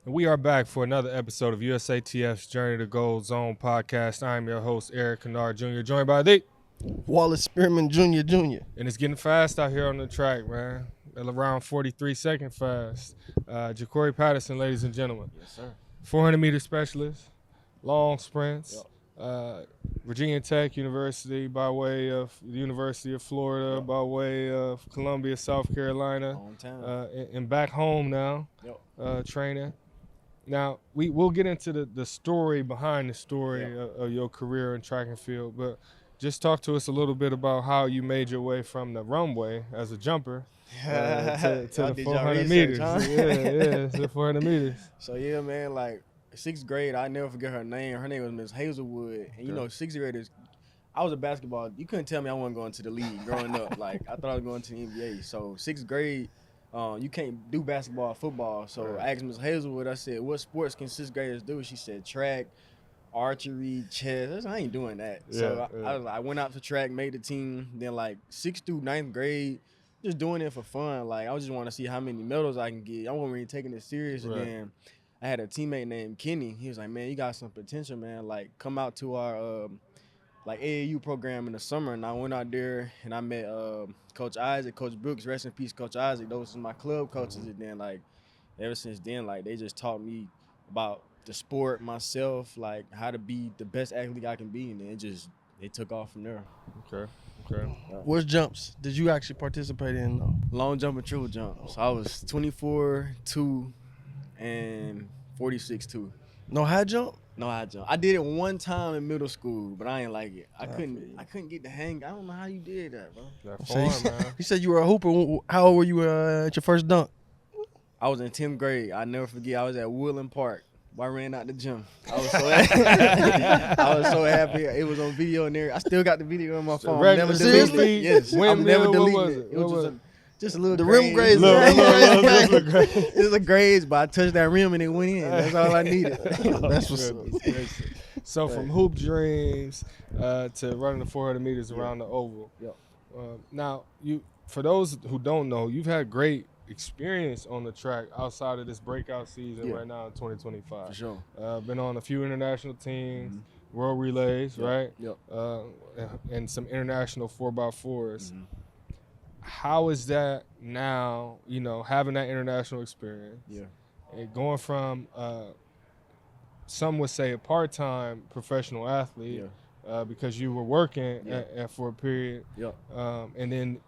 And we are back for another episode of USATF's Journey to Gold Zone podcast. I am your host, Erik Kynard Jr., joined by the Wallace Spearman Jr. And it's getting fast out here on the track, man. Around 43-second fast. Jacory Patterson, ladies and gentlemen. Yes, sir. 400-meter specialist, long sprints. Yep. Virginia Tech University by way of the University of Florida, Yep. by way of Columbia, South Carolina. Hometown. And back home now, training. Now, we'll get into the story behind the story of your career in track and field, but just talk to us a little bit about how you made your way from the runway as a jumper to the 400 meters. Huh? To the 400 meters. So, yeah, man, like, 6th grade, I never forget her name. Her name was Miss Hazelwood. And, you know, 6th graders, I was a basketball. You couldn't tell me I wasn't going to the league growing up. Like, I thought I was going to the NBA. So, 6th grade, you can't do basketball or football. So, I asked Miss Hazelwood, I said, what sports can 6th graders do? She said track, archery, chess. I said, I ain't doing that. I went out to track, made the team. Then, like, 6th through 9th grade, just doing it for fun. Like, I just want to see how many medals I can get. I wasn't really taking it serious. Right. And then I had a teammate named Kenny. He was like, man, you got some potential, man. Like, come out to our, like, AAU program in the summer. And I went out there, and I met Coach Isaac, Coach Brooks. Rest in peace, Coach Isaac. Those were my club coaches. And then, like, ever since then, like, they just taught me about the sport, myself, like, how to be the best athlete I can be. And then it took off from there. Okay. What jumps did you actually participate in, though? Long jump and triple jump. So I was 24-2 and 46-2. No high jump? No high jump. I did it one time in middle school, but I ain't like it. I couldn't get the hang. I don't know how you did that, bro. That So form, man. you said you were a hooper. How old were you at your first dunk? I was in 10th grade. I never forget. I was at Woodland Park. I ran out the gym. I was so happy. I was so happy. It was on video and there. I still got the video on my phone. Regular, Never deleted seriously? it. Yes, I'm Windmill, never what deleting was it. it? It was just a little The rim graze. graze. It was a graze, but I touched that rim and it went in. That's all I needed. That's what's up. So from hoop dreams to running the 400 meters around the oval. Yep. Now, for those who don't know, you've had great experience on the track outside of this breakout season right now in 2025. For sure. Been on a few international teams, world relays, right? Yep. And some international 4x4s. Mm-hmm. How is that now, having that international experience? Yeah. And going from, some would say, a part-time professional athlete because you were working for a period. Yep. And then,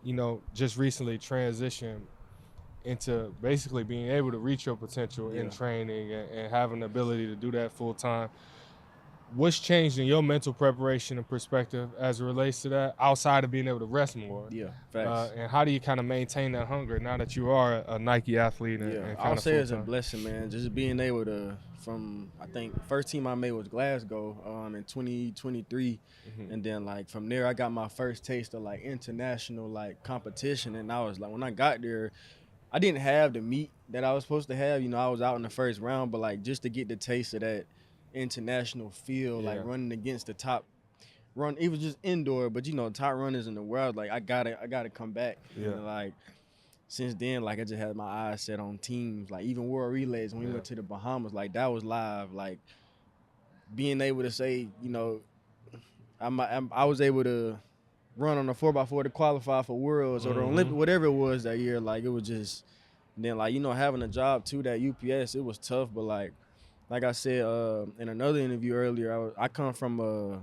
just recently transitioned into basically being able to reach your potential in training and having the ability to do that full time. What's changed in your mental preparation and perspective as it relates to that outside of being able to rest more? Yeah, facts. And how do you kind of maintain that hunger now that you are a Nike athlete? And I'll say it's a blessing, man. Just being able to, I think, first team I made was Glasgow in 2023. And then, like, from there, I got my first taste of, like, international, like, competition. And I was like, when I got there, I didn't have the meet that I was supposed to have. I was out in the first round, but, like, just to get the taste of that international feel, like running against the top run. It was just indoor, but top runners in the world. Like, I gotta come back. Yeah. And, like, since then, like, I just had my eyes set on teams. Like, even world relays when we went to the Bahamas, like, that was live. Like, being able to say, I was able to run on a 4x4 to qualify for Worlds or the Olympic, whatever it was that year. Like, it was just, then, like, having a job too, that UPS, it was tough. But, like I said in another interview earlier, I come from a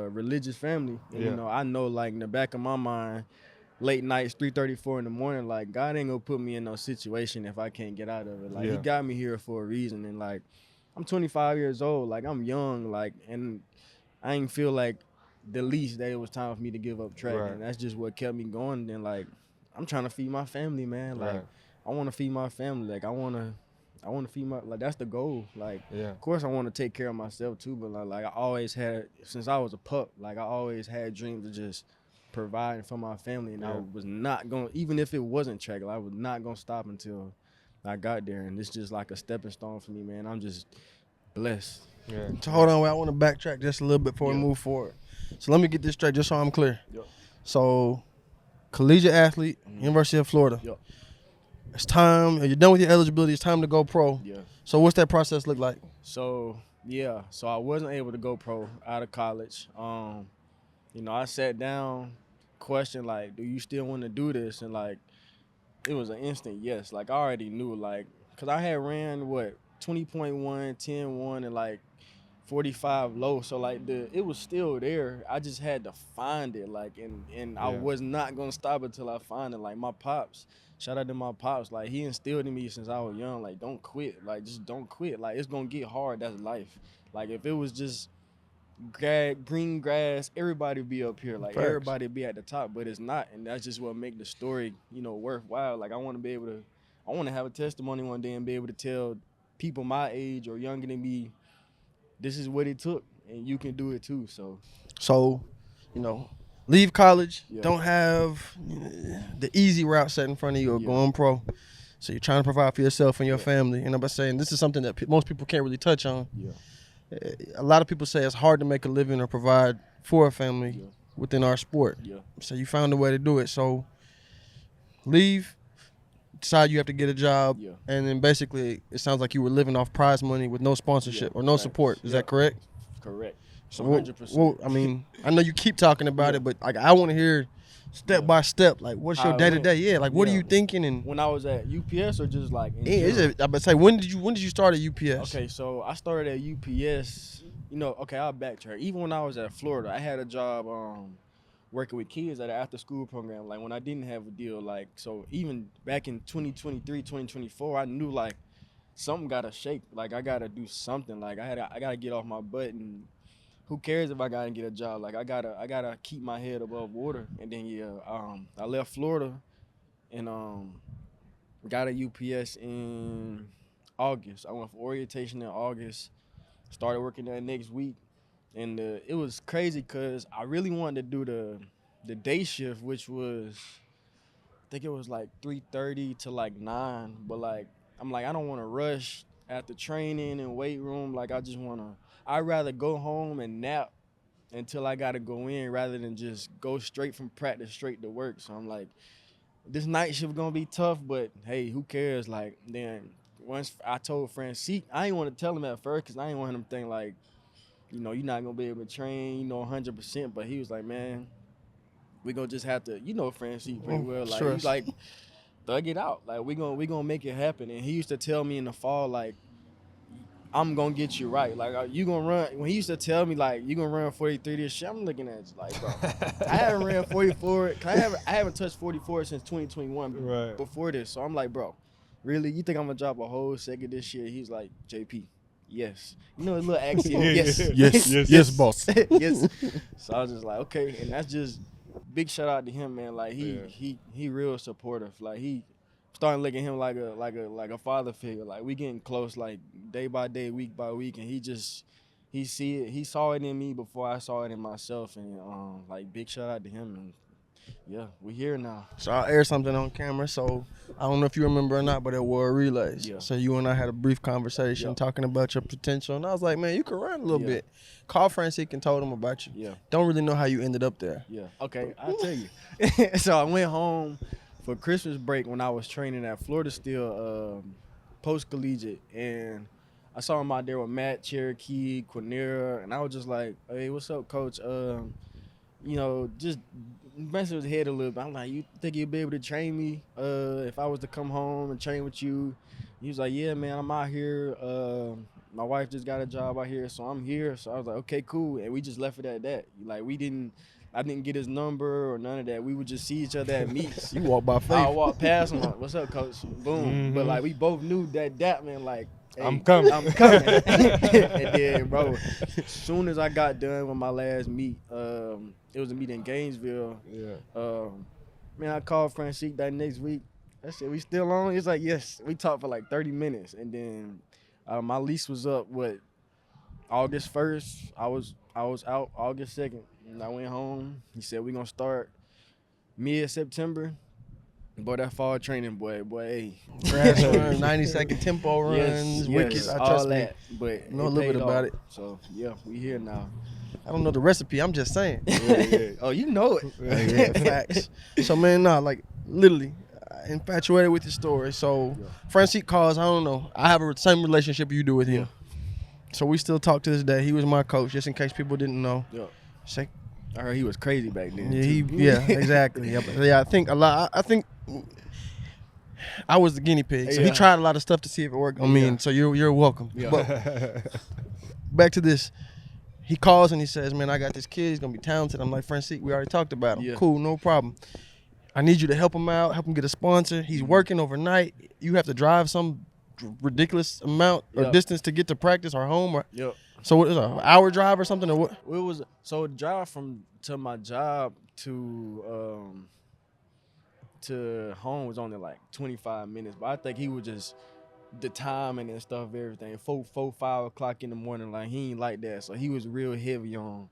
religious family. And, I know, like, in the back of my mind, late nights, 3:30, 4 in the morning, like, God ain't gonna put me in no situation if I can't get out of it. Like, He got me here for a reason. And, like, I'm 25 years old. Like, I'm young. Like, and I ain't feel like the least that it was time for me to give up track. Right. And that's just what kept me going. And, like, I'm trying to feed my family, man. Like, I want to feed my family. Like, I want to feed my, like, that's the goal. Like, of course I want to take care of myself too, but like I always had, since I was a pup, like, I always had dreams of just providing for my family. And I was not going, even if it wasn't track, I was not going to stop until I got there. And it's just like a stepping stone for me, man. I'm just blessed. Yeah. So hold on, I want to backtrack just a little bit before we move forward. So let me get this straight just so I'm clear. Yep. So collegiate athlete, University of Florida. Yep. it's time. You're done with your eligibility. It's time to go pro. Yeah. So what's that process look like? So I wasn't able to go pro out of college. I sat down, questioned like, do you still want to do this? And like, it was an instant yes. Like I already knew, like, cause I had ran 20.1, 10.1, and like 45 low. So like it was still there. I just had to find it. Like and I was not gonna stop until I find it. Like my pops. Shout out to my pops. Like, he instilled in me since I was young, like, don't quit. Like, just don't quit. Like, it's going to get hard. That's life. Like, if it was just green grass, everybody would be up here. Like, everybody would be at the top, but it's not. And that's just what make the story, worthwhile. Like, I want to have a testimony one day and be able to tell people my age or younger than me, this is what it took, and you can do it too. So, leave college, don't have the easy route set in front of you or going pro. So you're trying to provide for yourself and your family. And I'm saying this is something that most people can't really touch on. Yeah. A lot of people say it's hard to make a living or provide for a family within our sport. Yeah. So you found a way to do it. So leave, decide you have to get a job, and then basically it sounds like you were living off prize money with no sponsorship or no support. Is that correct? Correct. So, I mean, I know you keep talking about it, but like I want to hear step by step. Like, what's your day to day? Yeah, like what are you thinking? And when I was at UPS or just like I would say when did you start at UPS? Okay, so I started at UPS. I'll backtrack. Even when I was at Florida, I had a job working with kids at an after school program. Like when I didn't have a deal, like so even back in 2023, 2024, I knew like something gotta shake. Like I gotta do something. Like I gotta get off my butt and. Who cares if I gotta get a job? Like I gotta keep my head above water. And then I left Florida and got a UPS in August. I went for orientation in August. Started working there next week, and it was crazy because I really wanted to do the day shift, which was I think it was like 3:30 to like 9. But like I'm like I don't want to rush after training and weight room. Like I'd rather go home and nap until I got to go in rather than just go straight from practice straight to work. So I'm like, this night shift going to be tough, but, hey, who cares? Like, then once I told Francis, I didn't want to tell him at first because I didn't want him to think like, you're not going to be able to train, 100%. But he was like, man, we're going to just have to, Francis pretty well. Like, he's like, thug it out. Like, we gonna make it happen. And he used to tell me in the fall, like, I'm going to get you right. Like, you going to run. When he used to tell me, like, you going to run 43 this shit, I'm looking at you like, bro, I haven't ran 44. I haven't touched 44 since 2021 before this. So I'm like, bro, really? You think I'm going to drop a whole second this year? He's like, JP, yes. A little accent. Yes, boss. Yes. So I was just like, okay. And that's just big shout out to him, man. Like, he real supportive. Like, he starting looking at him like a father figure. Like we getting close, like day by day, week by week, and he saw it in me before I saw it in myself, and like big shout out to him. And yeah, we here now. So I'll air something on camera. So I don't know if you remember or not, but it were relays. Yeah. So you and I had a brief conversation talking about your potential, and I was like, man, you can run a little bit. Call Francis and told him about you. Yeah. Don't really know how you ended up there. Yeah. Okay, I'll tell you. So I went home for Christmas break when I was training at Florida still, post-collegiate, and I saw him out there with Matt, Cherokee, Quinera, and I was just like, hey, what's up, coach? Just messing with his head a little bit. I'm like, you think you'd be able to train me if I was to come home and train with you? He was like, yeah, man, I'm out here. My wife just got a job out here, so I'm here. So I was like, okay, cool. And we just left it at that. Like, I didn't get his number or none of that. We would just see each other at meets. You walk by faith. I walk past him like, what's up, coach? Boom. Mm-hmm. But, like, we both knew that man, like, hey, I'm coming. And then, bro, as soon as I got done with my last meet, it was a meet in Gainesville. Yeah. Man, I called Francis that next week. I said, we still on? He's like, yes. We talked for like 30 minutes. And then my lease was up, August 1st. I was out August 2nd. And I went home. He said, we're going to start mid-September. Boy, that fall training, boy, hey. Grass run, 90-second tempo runs, wickets. I trust me. But know a little bit about it. So, yeah, we here now. I don't know the recipe. I'm just saying. Yeah. Oh, you know it. Yeah, facts. So, man, like, literally, infatuated with your story. So Francis calls, I don't know. I have the same relationship you do with him. So we still talk to this day. He was my coach, just in case people didn't know. Yeah. I heard he was crazy back then. Yeah, exactly. Yeah, I think a lot. I think I was the guinea pig. So he tried a lot of stuff to see if it worked on me. And so you're welcome. Yeah. But back to this. He calls and he says, man, I got this kid. He's going to be talented. I'm like, Francis, we already talked about him. Yeah. Cool, no problem. I need you to help him out, help him get a sponsor. He's working overnight. You have to drive some ridiculous amount or distance to get to practice or home. Or, So what is it, an hour drive or something? Or what? It was, so the drive to my job to home was only like 25 minutes. But I think he was just the timing and stuff, everything. 5 o'clock in the morning, like he ain't like that. So he was real heavy on,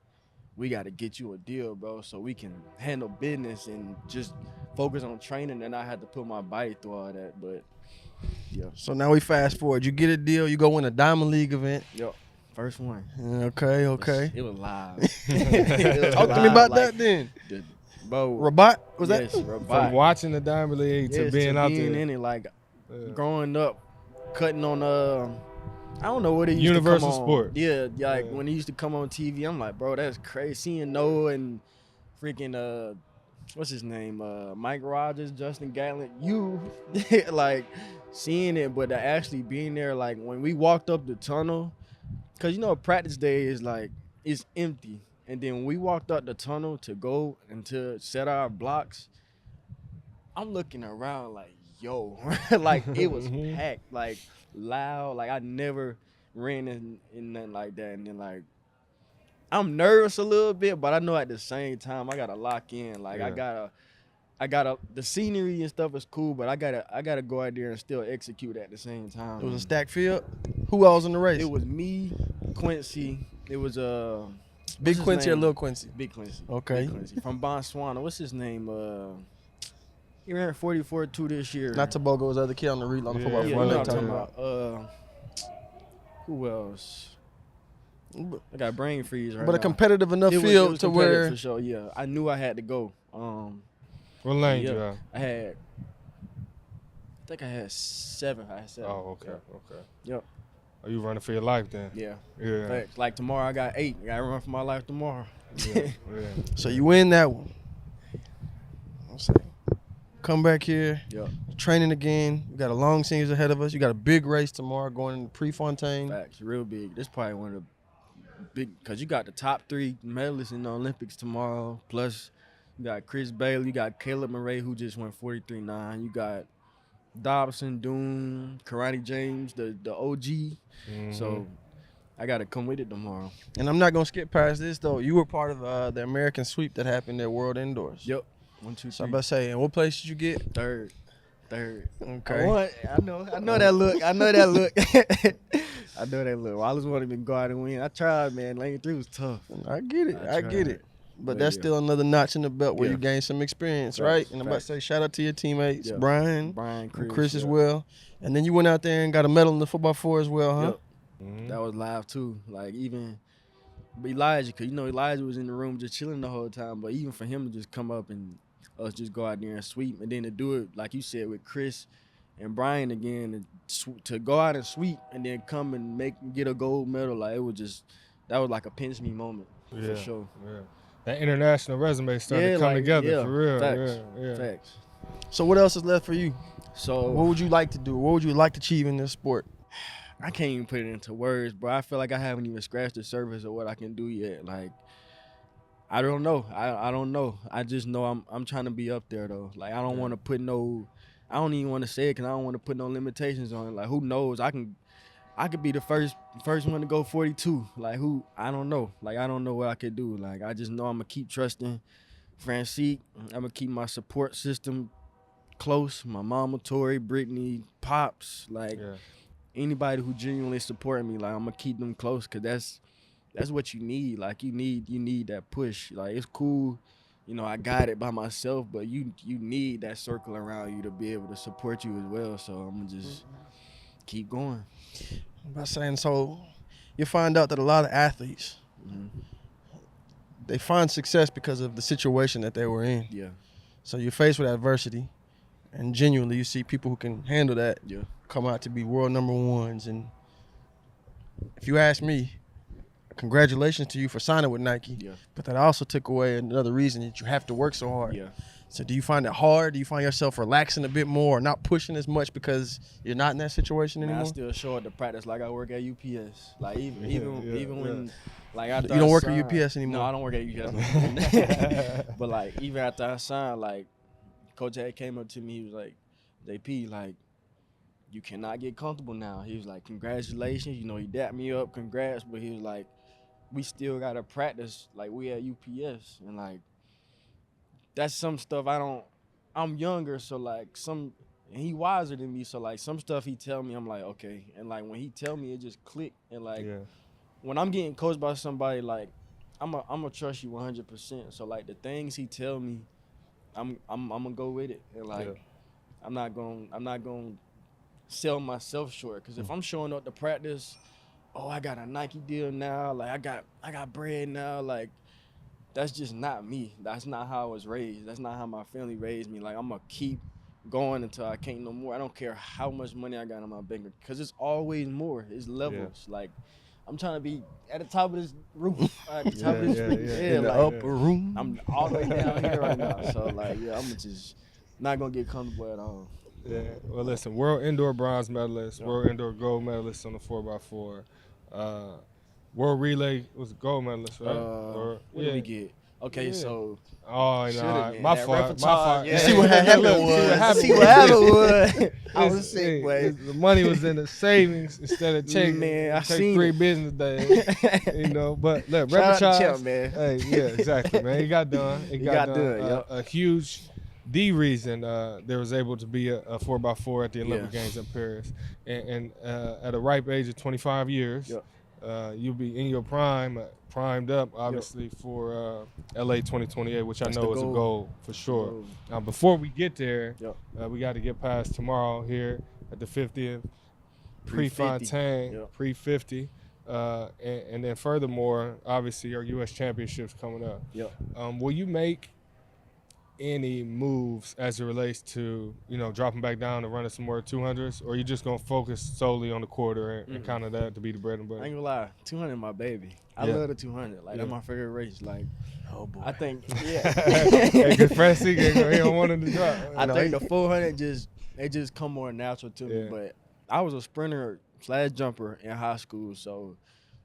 we got to get you a deal, bro, so we can handle business and just focus on training. And I had to put my body through all that, but yeah. So now we fast forward. You get a deal. You go win a Diamond League event. Yep. First one. Okay. It was live. Talk to me about that then. Bro, Rabat, was yes, that? Rabat. From watching the Diamond League to being out there. in it, like growing up, cutting on I don't know what it used Universal to come on. Sports. Yeah, like when it used to come on TV, I'm like, bro, that's crazy. Seeing Noah and freaking what's his name, Mike Rogers, Justin Gatlin, like seeing it, but actually being there, like when we walked up the tunnel, cause practice day is like it's empty, and then when we walked up the tunnel to go and to set our blocks, I'm looking around like, yo, like it was packed, like loud, like I never ran in nothing like that. And then like I'm nervous a little bit, but I know at the same time I gotta lock in. Like I gotta the scenery and stuff is cool, but I gotta go out there and still execute at the same time. It was a stacked field. Who else in the race? It was me, Quincy. It was Big Quincy or Lil Quincy? Big Quincy. Okay. Big Quincy. From Botswana. What's his name? He ran 44-2 this year. Not Tobogo, was the other kid on the football field. You know what I'm talking about. Who else? I got brain freeze right now. But a competitive enough field to where for sure. Yeah, I knew I had to go. What lane you have? I think I had 7. Oh, okay. Yep. Are you running for your life then? Yeah. Thanks. Like tomorrow I got 8. I gotta run for my life tomorrow. Yeah. So you win that one. Come back here. Yep. Training again. We got a long season ahead of us. You got a big race tomorrow going into Prefontaine. Facts, real big. This is probably one of the big, because you got the top 3 medalists in the Olympics tomorrow. Plus, you got Chris Bailey. You got Caleb Murray, who just went 43.9. You got Dobson, Doom, Karate James, the OG. Mm-hmm. So I got to come with it tomorrow. And I'm not going to skip past this, though. You were part of the American sweep that happened at World Indoors. Yep. 1, 2, 3. So I'm about to say, and what place did you get? Third. Okay. I know that look. I know that look. Wallace wanted me to go out and win. I tried, man. Lane 3 was tough. I get it. But that's still another notch in the belt where you gain some experience, right? And I'm about to say, shout out to your teammates, Brian, Chris as well. And then you went out there and got a medal in the 4x4 as well, huh? Yep. Mm-hmm. That was live too. Like even Elijah, because Elijah was in the room just chilling the whole time. But even for him to just come up and us just go out there and sweep, and then to do it like you said with Chris and Brian again, to go out and sweep and then come and get a gold medal, like that was like a pinch me moment for sure. Yeah. That international resume started to come together for real. Facts. Facts. So what else is left for you? So what would you like to do? What would you like to achieve in this sport? I can't even put it into words, bro. I feel like I haven't even scratched the surface of what I can do yet. Like, I don't know. I don't know. I just know I'm trying to be up there though. Like I don't want to put I don't even want to say it because I don't want to put no limitations on it. Like who knows? I could be the first one to go 42. Like I don't know. Like I don't know what I could do. Like I just know I'm gonna keep trusting Francis. I'm gonna keep my support system close. My mama, Tori, Brittany, Pops, like anybody who genuinely support me, like I'm gonna keep them close because that's what you need. Like you need that push. Like it's cool, I got it by myself, but you need that circle around you to be able to support you as well. So I'm gonna just keep going. I'm about saying, so you find out that a lot of athletes, they find success because of the situation that they were in. Yeah. So you're faced with adversity. And genuinely, you see people who can handle that Yeah. come out to be world number ones. And if you ask me, congratulations to you for signing with Nike. Yeah. But that also took away another reason that you have to work so hard. Yeah. So do you find it hard? Do you find yourself relaxing a bit more or not pushing as much because you're not in that situation Man, anymore? I still show up to practice like I work at UPS. Like even when like after You don't I work signed, at UPS anymore? No, I don't work at UPS. But like even after I signed, like Coach had came up to me, he was like, JP, like, you cannot get comfortable now. He was like, congratulations, you know, he dapped me up, congrats, but he was like, we still gotta practice like we at UPS. And like that's some stuff I'm younger, so like and he wiser than me, so like some stuff he tell me, I'm like, okay. And like when he tell me, it just click. And like when I'm getting coached by somebody, like I'm gonna trust you 100%. So like the things he tell me, I'm gonna go with it. And like I'm not gonna sell myself short. Cause if I'm showing up to practice, oh, I got a Nike deal now, like I got bread now, like that's just not me. That's not how I was raised. That's not how my family raised me. Like, I'm going to keep going until I can't no more. I don't care how much money I got in my bank because it's always more. It's levels. Like, I'm trying to be at the top of this roof. At the top of this roof. In the upper room. I'm all the way down here right now. So, like, I'm just not going to get comfortable at all. Yeah. Well, listen, world indoor bronze medalist, world indoor gold medalist on the 4x4. World relay was a gold medalist, right? What did we get? Okay, so. Oh, no. My fault. Yeah. See what happened was. I was sick, boy. The money was in the savings instead of checking. Man, I take seen 3 it. business days. You know, but look, Shout out to repetize. Champ, man. Hey, yeah, exactly, man. He got done. He got done. Yep. A huge. The reason there was able to be a 4x4 at the Olympic Games in Paris, and at a ripe age of 25 years, you'll be in your prime, primed up, obviously, for LA 2028, which That's I know the is a goal. goal for sure. Now, before we get there, we got to get past tomorrow here at the 50th Prefontaine, pre-50. And then furthermore, obviously, our U.S. Championships coming up. Will you make any moves as it relates to, you know, dropping back down and running some more 200s, or you just gonna focus solely on the quarter and kind of that to be the bread and butter? I ain't gonna lie, 200 my baby. I love the 200. Like that's my favorite race. Like, oh boy, I think Hey, cause Francis, he don't want him to drop. I think the 400 just come more natural to me. But I was a sprinter / jumper in high school, so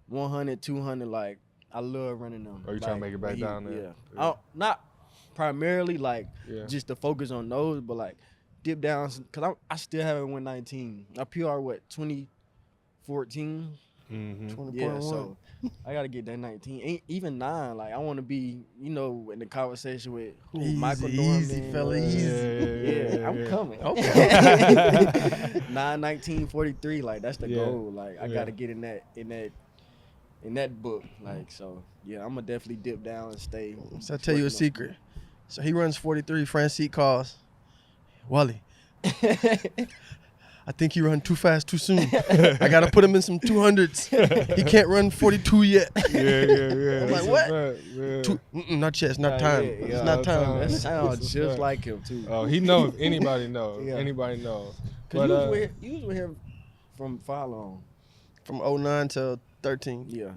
100, 200, like I love running them. Are you trying to make it back down there? Yeah. Not primarily like just to focus on those, but like dip down because I still haven't won 19. I PR 2014. Yeah, so I gotta get that 19. Even 9. Like I want to be, you know, in the conversation with Michael Norman. Easy, fella, easy. Yeah, I'm coming. Okay. 9, 19, 43. Like that's the goal. Like I gotta get in that book. Like so. Yeah, I'm gonna definitely dip down and stay. So I'll tell you a secret. So he runs 43. Francis calls, Wally, I think he run too fast too soon. I got to put him in some 200s. He can't run 42 yet. Yeah. I'm like, what? Not yet. It's not time. It's not time. That sounds just like him, too. Oh, he knows. Anybody knows. Anybody knows. Because you was with him from how long? From 09 till 13. Yeah.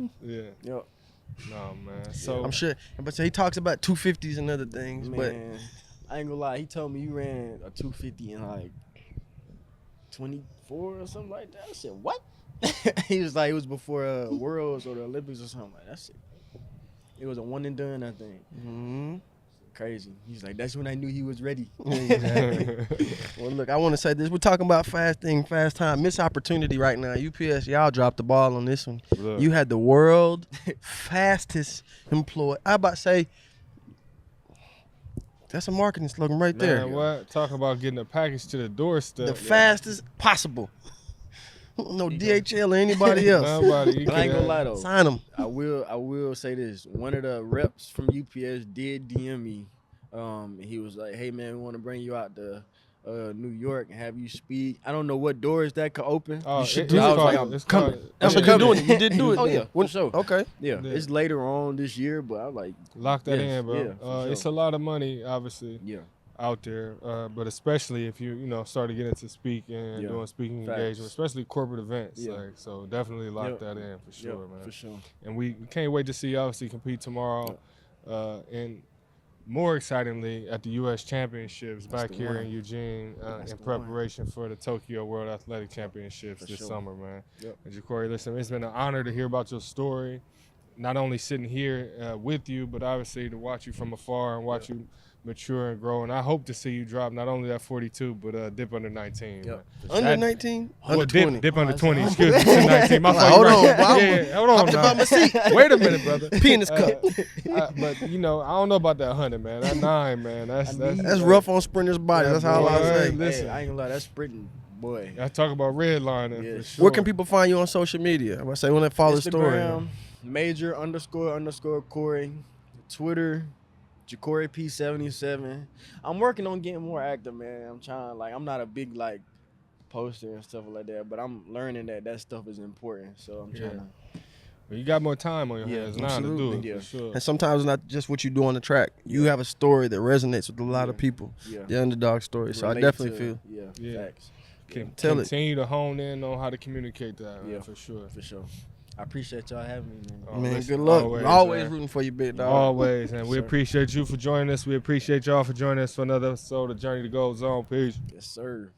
Yep. No, man. So I'm sure. But so he talks about 250s and other things. Man, but I ain't gonna lie. He told me you ran a 250 in like 24 or something like that. I said, what? He was like, it was before Worlds or the Olympics or something like that. I said, it was a one and done, I think. Mm-hmm. Crazy. He's like, that's when I knew he was ready. Exactly. Well, look, I want to say this. We're talking about fast time. Missed opportunity right now. UPS, y'all dropped the ball on this one. Look. You had the world fastest employee. I about to say, that's a marketing slogan right there. Man, what? Talk about getting a package to the doorstep. The fastest possible. No DHL or anybody else. Nobody. But I ain't gonna lie though. Sign them. I will say this. One of the reps from UPS did DM me. He was like, "Hey man, we want to bring you out to New York and have you speak." I don't know what doors that could open. Oh, You should it's do it. called- I was like, it's Coming. called- That's what you're doing. You did do it. Oh then. yeah, for sure. Okay. Yeah, Yeah. it's later on this year, but I'm like, Lock that Yes, in, bro. yeah, for It's a sure. lot of money, obviously. yeah, out there, but especially if you start to get into speaking and doing speaking engagement, especially corporate events. Like, so definitely lock that in for sure, man. For sure. And we can't wait to see you obviously compete tomorrow, and more excitingly at the U.S. Championships back here in Eugene in preparation for the Tokyo World Athletic Championships this summer, man. And Jacory, listen, it's been an honor to hear about your story, not only sitting here with you, but obviously to watch you from afar and watch you mature and grow. And I hope to see you drop not only that 42, but dip under 19. Under 19? Under 20. Dip under 20. Excuse me. 19. My fault. Hold on. Hold on now. Wait a minute, brother. Penis cup. But, I don't know about that 100, man. That 9, man. That's rough on sprinters' bodies. That's all I say. Listen, hey, I ain't gonna lie. That's sprinting, boy. I talk about redlining for sure. Where can people find you on social media? I say when they follow the story. Instagram, Major__Corey. Twitter, Jacory P77. I'm working on getting more active, man. I'm trying, I'm not a big, poster and stuff like that, but I'm learning that stuff is important, so I'm trying to. Well, you got more time on your hands now to do it, for sure. And sometimes it's not just what you do on the track. You have a story that resonates with a lot of people, the underdog story, so I definitely feel. Facts. Continue to hone in on how to communicate that, man, for sure. For sure. I appreciate y'all having me, man. Man, listen, good luck. Always rooting for you, big dog. Always. And we appreciate you for joining us. We appreciate y'all for joining us for another episode of Journey to Gold Zone. Peace. Yes, sir.